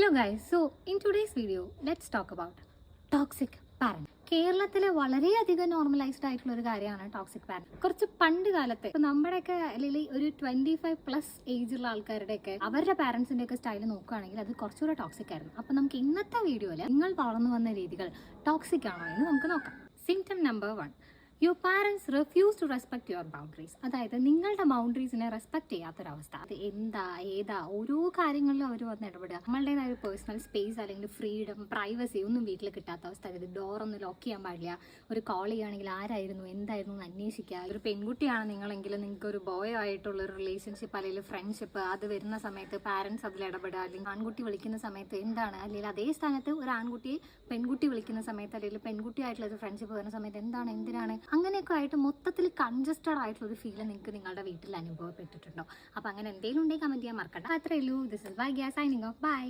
Hello guys, so in today's video, let's talk about toxic parent. കേരളത്തിലെ വളരെയധികം normalised ആയിട്ടുള്ള ഒരു കാര്യമാണ് ടോക്സിക് പാരന്റ്. കുറച്ച് പണ്ട് കാലത്തെ നമ്മുടെയൊക്കെ അല്ലെങ്കിൽ ഒരു 25+ ഏജുള്ള ആൾക്കാരുടെയൊക്കെ അവരുടെ പാരന്റ്സിന്റെ ഒക്കെ സ്റ്റൈൽ നോക്കുകയാണെങ്കിൽ അത് കുറച്ചുകൂടെ ടോക്സിക് ആയിരുന്നു. അപ്പൊ നമുക്ക് ഇന്നത്തെ വീഡിയോയിൽ നിങ്ങൾ വളർന്നു വന്ന രീതികൾ ടോക്സിക് ആണോ എന്ന് നമുക്ക് നോക്കാം. Symptom number 1, your parents refuse to respect your boundaries. അതായത് നിങ്ങളുടെ ബൗണ്ടറീസിനെ റെസ്പെക്ട് ചെയ്യാത്തൊരവസ്ഥ. അത് ഏതാ ഓരോ കാര്യങ്ങളിലും അവർ വന്ന് ഇടപെടുക. നമ്മളുടേതായ ഒരു പേഴ്സണൽ സ്പേസ് അല്ലെങ്കിൽ ഫ്രീഡം, പ്രൈവസി ഒന്നും വീട്ടിൽ കിട്ടാത്ത അവസ്ഥ. അതായത് ഡോറൊന്നും ലോക്ക് ചെയ്യാൻ പാടില്ല. ഒരു കോൾ ചെയ്യുകയാണെങ്കിൽ ആരായിരുന്നു എന്തായിരുന്നു എന്ന് അന്വേഷിക്കുക. ഒരു പെൺകുട്ടിയാണ് നിങ്ങളെങ്കിൽ നിങ്ങൾക്ക് ഒരു ബോയ് ആയിട്ടുള്ള ഒരു റിലേഷൻഷിപ്പ് അല്ലെങ്കിൽ ഫ്രണ്ട്ഷിപ്പ് അത് വരുന്ന സമയത്ത് പാരൻസ് അതിൽ ഇടപെടുക. അല്ലെങ്കിൽ ആൺകുട്ടി വിളിക്കുന്ന സമയത്ത് എന്താണ്, അല്ലെങ്കിൽ അതേ സ്ഥാനത്ത് ഒരു ആൺകുട്ടിയെ പെൺകുട്ടി വിളിക്കുന്ന സമയത്ത് അല്ലെങ്കിൽ പെൺകുട്ടിയായിട്ടുള്ള ഒരു ഫ്രണ്ട്ഷിപ്പ് വരുന്ന സമയത്ത് എന്തിനാണ് അങ്ങനെയൊക്കെ ആയിട്ട് മൊത്തത്തിൽ കൺജസ്റ്റഡ് ആയിട്ടുള്ള ഒരു ഫീൽ നിങ്ങൾക്ക് നിങ്ങളുടെ വീട്ടിൽ അനുഭവപ്പെട്ടിട്ടുണ്ടോ? അപ്പോൾ അങ്ങനെ എന്തെങ്കിലും ഉണ്ടെങ്കിൽ കമന്റ് ചെയ്യാൻ മറക്കണ്ട. അത്രയേ ഉള്ളൂ. This is Bhagya signing off. By.